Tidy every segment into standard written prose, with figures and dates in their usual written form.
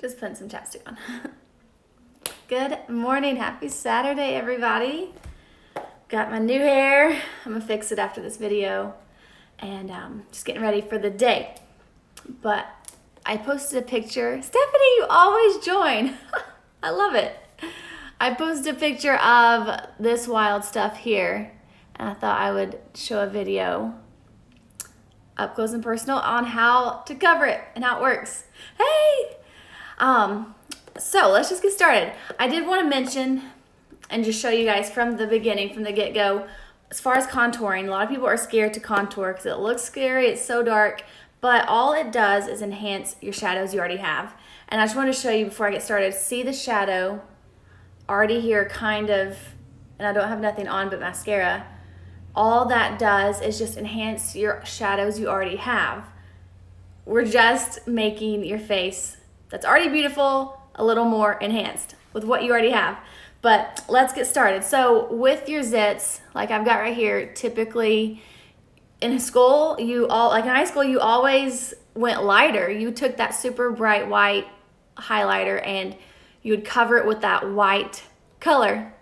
Just putting some chapstick on. Good morning, happy Saturday, everybody. Got my new hair. I'm gonna fix it after this video, and just getting ready for the day. But I posted a picture. Stephanie, you always join. I love it. I posted a picture of this wild stuff here, and I thought I would show a video up close and personal on how to cover it and how it works. Hey! So let's just get started. I did want to mention and just show you guys from the beginning, from the get-go, as far as contouring. A lot of people are scared to contour because it looks scary, it's so dark, but all it does is enhance your shadows you already have. And I just want to show you before I get started, see the shadow already here kind of, and I don't have nothing on but mascara. All that does is just enhance your shadows you already have. We're just making your face that's already beautiful a little more enhanced with what you already have. But let's get started. So with your zits, like I've got right here, typically in school, like in high school, you always went lighter. You took that super bright white highlighter and you would cover it with that white color.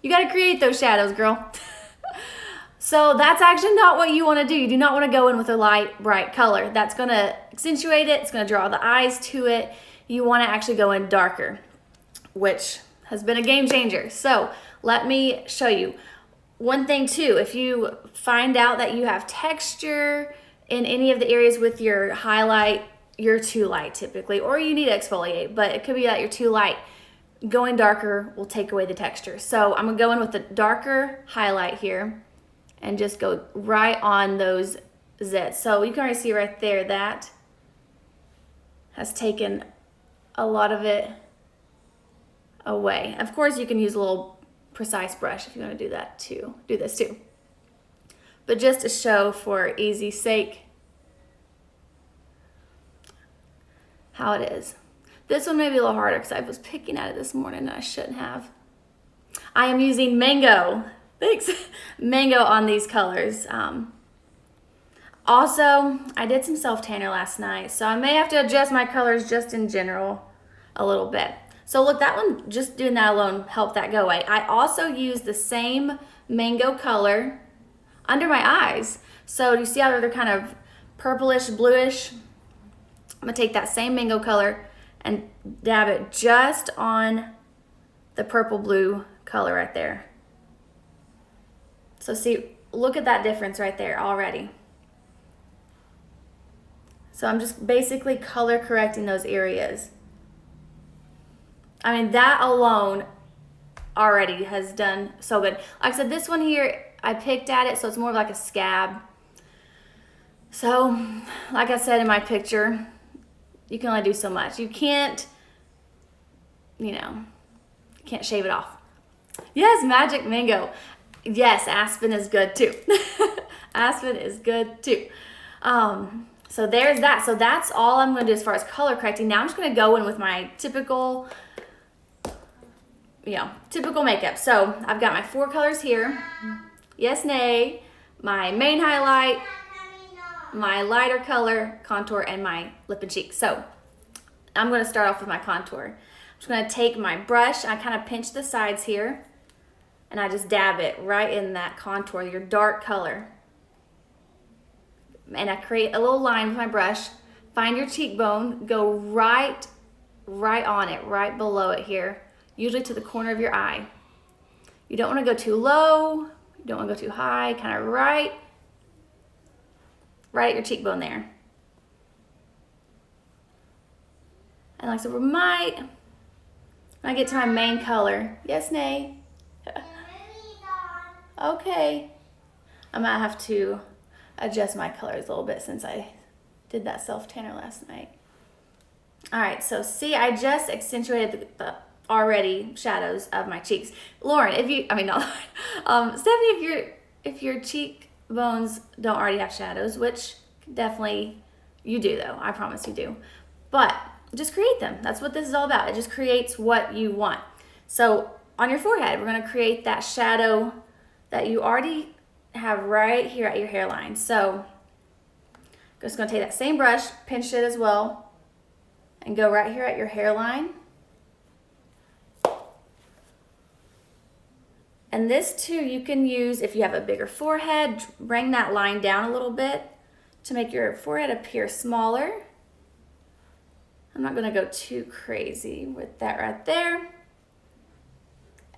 You got to create those shadows, girl. So that's actually not what you want to do. You do not want to go in with a light, bright color. That's going to accentuate it. It's going to draw the eyes to it. You want to actually go in darker, which has been a game changer. So let me show you. One thing too, if you find out that you have texture in any of the areas with your highlight, you're too light typically, or you need to exfoliate, but it could be that you're too light. Going darker will take away the texture. So I'm gonna go in with the darker highlight here and just go right on those zits. So you can already see right there that has taken a lot of it away. Of course, you can use a little precise brush if you want to do that too. Do this too. But just to show for easy sake how it is. This one may be a little harder because I was picking at it this morning and I shouldn't have. I am using Mango. Thanks. Mango on these colors. Also, I did some self-tanner last night, so I may have to adjust my colors just in general a little bit. So look, that one, just doing that alone helped that go away. I also used the same Mango color under my eyes. So you see how they're kind of purplish, bluish? I'm gonna take that same Mango color and dab it just on the purple blue color right there. So see, look at that difference right there already. So I'm just basically color correcting those areas. I mean, that alone already has done so good. Like I said, this one here, I picked at it, so it's more like a scab. So, like I said in my picture, you can only do so much. You can't, can't shave it off. Yes, Magic Mango. Yes, Aspen is good too. Aspen is good too. So there's that. So that's all I'm going to do as far as color correcting. Now I'm just going to go in with my typical makeup. So I've got my 4 colors here. Yes, nay, my main highlight, my lighter color, contour, and my lip and cheek. So I'm going to start off with my contour. I'm just going to take my brush. I kind of pinch the sides here, and I just dab it right in that contour, your dark color. And I create a little line with my brush. Find your cheekbone, go right on it, right below it here, usually to the corner of your eye. You don't want to go too low, you don't want to go too high, kind of right at your cheekbone there. And like I said, when I get to my main color, yes, nay? Okay. I might have to adjust my colors a little bit since I did that self-tanner last night. All right, so see, I just accentuated the already shadows of my cheeks. Lauren, Stephanie, if your cheekbones don't already have shadows, which definitely you do though, I promise you do, but just create them. That's what this is all about. It just creates what you want. So on your forehead, we're gonna create that shadow that you already have right here at your hairline. So I'm just gonna take that same brush, pinch it as well, and go right here at your hairline. And this too, you can use if you have a bigger forehead, bring that line down a little bit to make your forehead appear smaller. I'm not gonna go too crazy with that right there.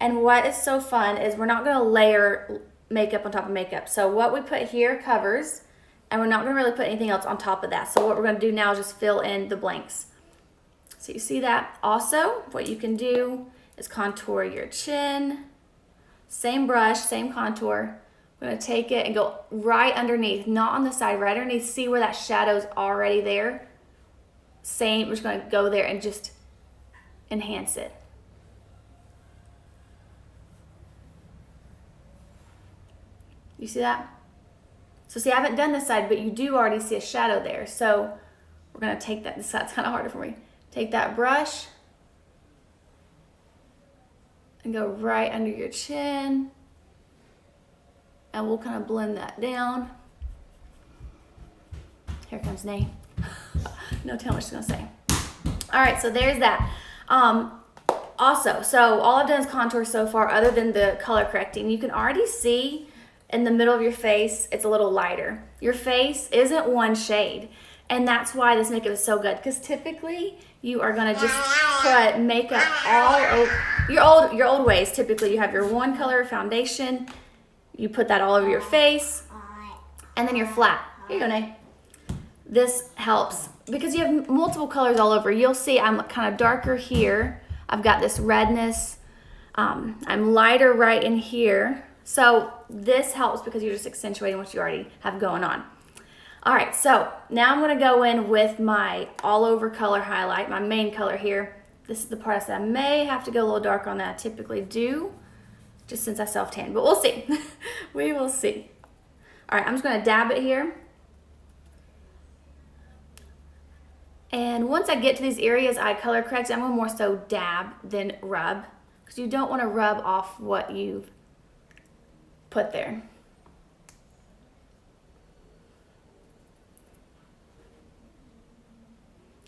And what is so fun is we're not gonna layer makeup on top of makeup. So what we put here covers, and we're not gonna really put anything else on top of that. So what we're gonna do now is just fill in the blanks. So you see that? Also, what you can do is contour your chin. Same brush, same contour. I'm gonna take it and go right underneath, not on the side, right underneath. See where that shadow's already there? Same, we're just gonna go there and just enhance it. You see that? So see, I haven't done this side, but you do already see a shadow there. So we're gonna take that, this side's kind of harder for me. Take that brush and go right under your chin. And we'll kind of blend that down. Here comes Nay. No telling what she's gonna say. All right, so there's that. Also, so all I've done is contour so far other than the color correcting. You can already see in the middle of your face, it's a little lighter. Your face isn't one shade. And that's why this makeup is so good. Because typically, you are gonna just put makeup all over. Your old ways, typically you have your one color foundation, you put that all over your face, and then you're flat. Here you go, Nay. This helps because you have multiple colors all over. You'll see I'm kind of darker here. I've got this redness. I'm lighter right in here. So this helps because you're just accentuating what you already have going on. All right, so now I'm gonna go in with my all over color highlight, my main color here. This is the part I said I may have to go a little darker on than I typically do, just since I self-tan, but we'll see. We will see. All right, I'm just gonna dab it here. And once I get to these areas I color correct, I'm gonna more so dab than rub, because you don't wanna rub off what you've put there.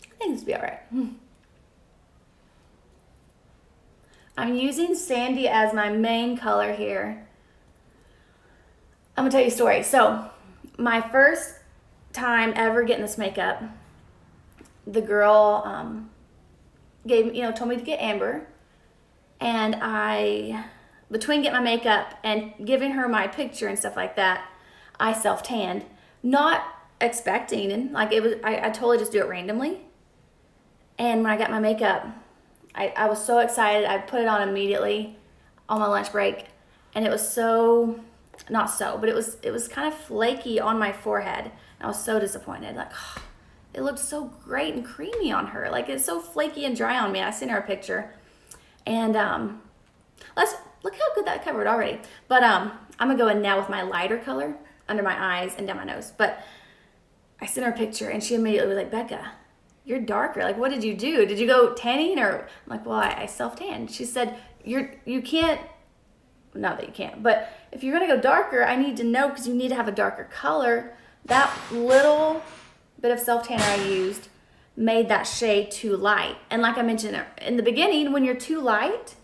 I think this will be all right. I'm using Sandy as my main color here. I'm gonna tell you a story. So my first time ever getting this makeup, the girl told me to get amber, and I, between getting my makeup and giving her my picture and stuff like that, I self-tanned, not expecting, like it was, I totally just do it randomly. And when I got my makeup, I was so excited. I put it on immediately on my lunch break, and it was so, not so, but it was kind of flaky on my forehead. I was so disappointed. Like, oh, it looked so great and creamy on her. Like, it's so flaky and dry on me. I sent her a picture, and look how good that covered already. But I'm gonna go in now with my lighter color under my eyes and down my nose. But I sent her a picture, and she immediately was like, Becca, you're darker. Like, what did you do? Did you go tanning? Or I'm like, well, I self-tanned. She said, you can't, not that you can't, but if you're gonna go darker, I need to know, because you need to have a darker color. That little bit of self-tanner I used made that shade too light. And like I mentioned in the beginning, when you're too light,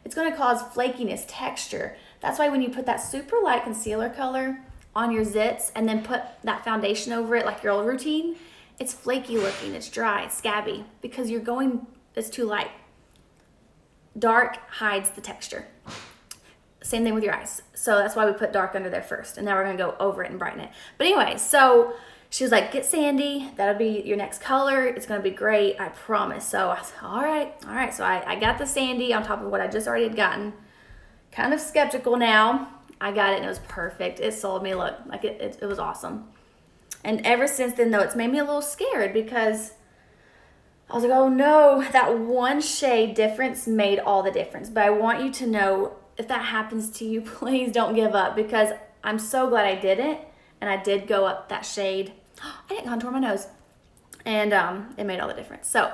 it's gonna cause flakiness, texture. That's why when you put that super light concealer color on your zits and then put that foundation over it like your old routine, it's flaky looking, it's dry, it's scabby, because it's too light. Dark hides the texture. Same thing with your eyes. So that's why we put dark under there first, and now we're gonna go over it and brighten it. But anyway, so she was like, get Sandy, that'll be your next color, it's gonna be great, I promise. So I said, all right. So I got the Sandy on top of what I just already had gotten. Kind of skeptical now. I got it and it was perfect. It sold me, look, like it was awesome. And ever since then, though, it's made me a little scared, because I was like, oh no, that one shade difference made all the difference. But I want you to know, if that happens to you, please don't give up, because I'm so glad I didn't. And I did go up that shade. I didn't contour my nose. And it made all the difference. So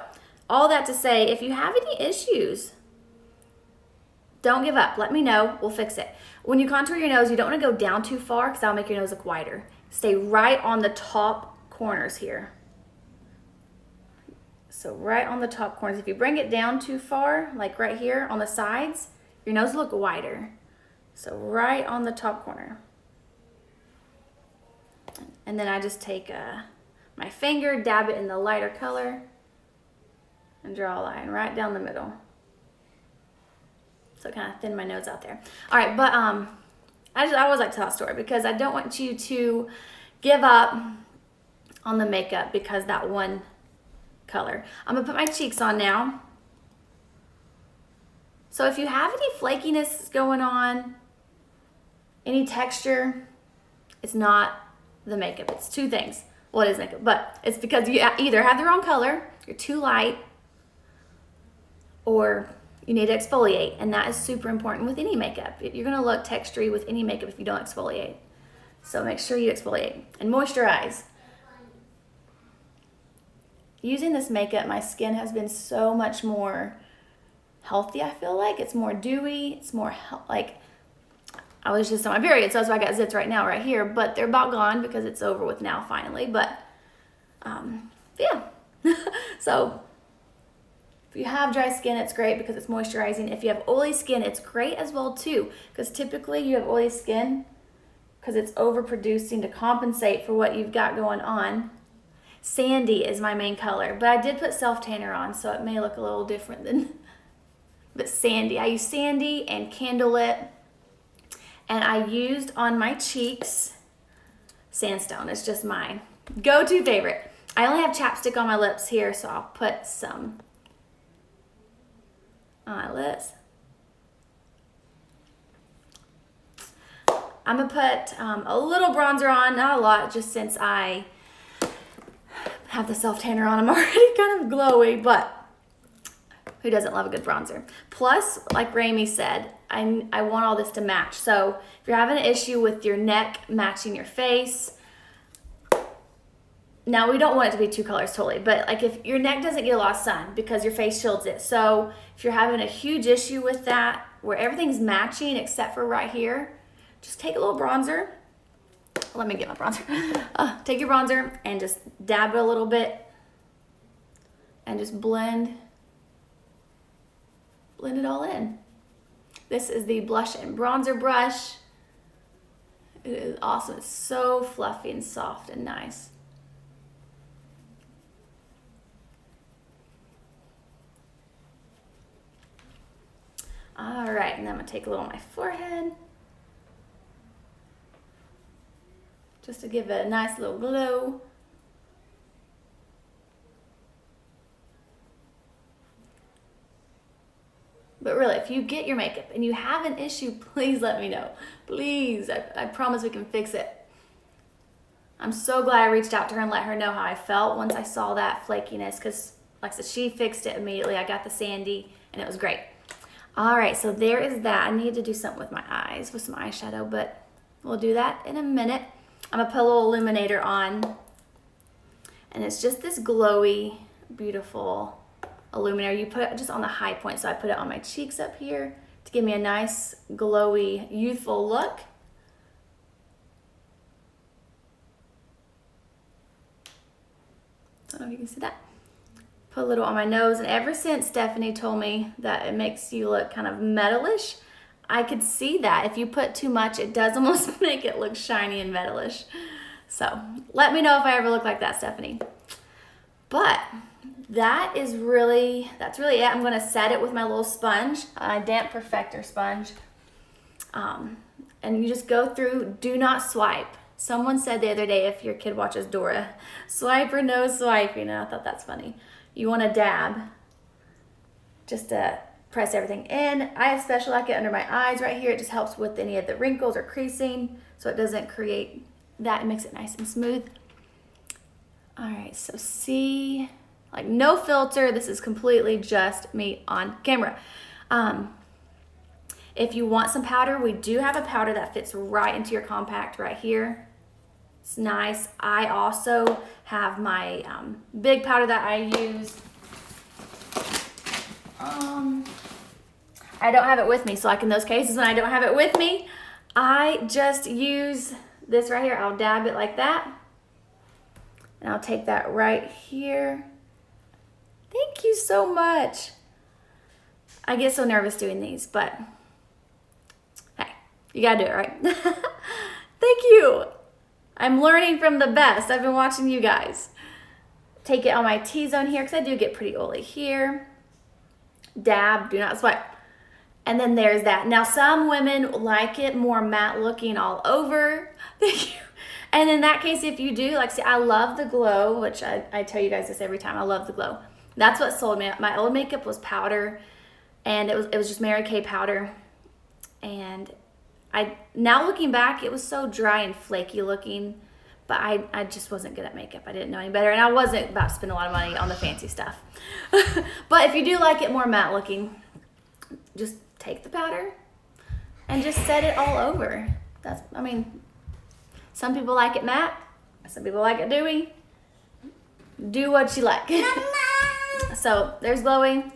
all that to say, if you have any issues, don't give up. Let me know. We'll fix it. When you contour your nose, you don't want to go down too far, because that'll make your nose look wider. Stay right on the top corners here. So right on the top corners. If you bring it down too far, like right here on the sides, your nose will look wider. So right on the top corner. And then I just take my finger, dab it in the lighter color, and draw a line right down the middle. So kind of thin my nose out there. All right, but I always like to tell that story because I don't want you to give up on the makeup because that one color. I'm gonna put my cheeks on now. So if you have any flakiness going on, any texture, it's not the makeup. It's two things. Well, it is makeup, but it's because you either have the wrong color, you're too light, or you need to exfoliate, and that is super important with any makeup. You're gonna look textury with any makeup if you don't exfoliate. So make sure you exfoliate and moisturize. Using this makeup, my skin has been so much more healthy, I feel like. It's more dewy, it's more like, I was just on my period, so that's why I got zits right now, right here, but they're about gone because it's over with now finally, but yeah. So if you have dry skin, it's great because it's moisturizing. If you have oily skin, it's great as well too, because typically you have oily skin because it's overproducing to compensate for what you've got going on. Sandy is my main color, but I did put self-tanner on, so it may look a little different than, but Sandy. I use Sandy and Candlelit, and I used on my cheeks Sandstone. It's just my go-to favorite. I only have chapstick on my lips here, so I'll put some on my lips. I'm gonna put a little bronzer on, not a lot, just since I have the self-tanner on. I'm already kind of glowy, but who doesn't love a good bronzer? Plus, like Rami said, I want all this to match. So if you're having an issue with your neck matching your face, now we don't want it to be two colors totally, but like if your neck doesn't get a lot of sun because your face shields it. So if you're having a huge issue with that, where everything's matching except for right here, just take a little bronzer. Let me get my bronzer. Take your bronzer and just dab it a little bit and just blend it all in. This is the Blush and Bronzer brush. It is awesome. It's so fluffy and soft and nice. All right, and then I'm gonna take a little on my forehead, just to give it a nice little glow. But really, if you get your makeup and you have an issue, please let me know. Please, I promise we can fix it. I'm so glad I reached out to her and let her know how I felt once I saw that flakiness, because like I said, she fixed it immediately. I got the Sandy and it was great. All right, so there is that. I need to do something with my eyes, with some eyeshadow, but we'll do that in a minute. I'm gonna put a little illuminator on, and it's just this glowy, beautiful illuminator. You put it just on the high point, so I put it on my cheeks up here to give me a nice, glowy, youthful look. I don't know if you can see that. Put a little on my nose, and ever since Stephanie told me that it makes you look kind of metalish, I could see that. If you put too much, it does almost make it look shiny and metalish. So let me know if I ever look like that, Stephanie. But that's really it. I'm gonna set it with my little sponge, a damp perfector sponge. And you just go through, do not swipe. Someone said the other day, if your kid watches Dora, swipe or no swiping, and I thought that's funny. You wanna dab, just to press everything in. I especially like it under my eyes right here. It just helps with any of the wrinkles or creasing, so it doesn't create that. It makes it nice and smooth. All right, so see, like no filter. This is completely just me on camera. If you want some powder, we do have a powder that fits right into your compact right here. It's nice. I also have my big powder that I use. I don't have it with me, so like in those cases when I don't have it with me, I just use this right here. I'll dab it like that, and I'll take that right here Thank you so much. I get so nervous doing these, but hey, you gotta do it, right? Thank you. I'm learning from the best. I've been watching you guys. Take it on my T-zone here because I do get pretty oily here. Dab, do not sweat. And then there's that. Now some women like it more matte looking all over. Thank you. And in that case, if you do, like, see, I love the glow, which I tell you guys this every time. I love the glow. That's what sold me. My old makeup was powder, and it was just Mary Kay powder. And now looking back, it was so dry and flaky looking, but I just wasn't good at makeup. I didn't know any better, and I wasn't about to spend a lot of money on the fancy stuff. But if you do like it more matte looking, just take the powder and just set it all over. Some people like it matte, some people like it dewy. Do what you like. So there's glowing,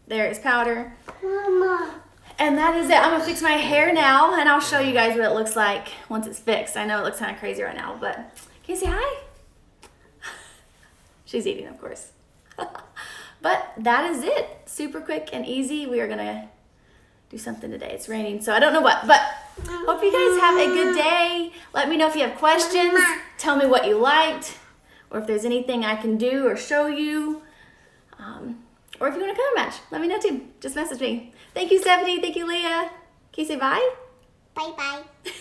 there is powder. Mama. And that is it. I'm gonna fix my hair now, and I'll show you guys what it looks like once it's fixed. I know it looks kind of crazy right now, but can you say hi? She's eating, of course. But that is it. Super quick and easy. We are gonna do something today. It's raining, so I don't know what, but hope you guys have a good day. Let me know if you have questions. Tell me what you liked, or if there's anything I can do or show you. Or if you want to color match, let me know too. Just message me. Thank you, Stephanie. Thank you, Leah. Can you say bye? Bye-bye.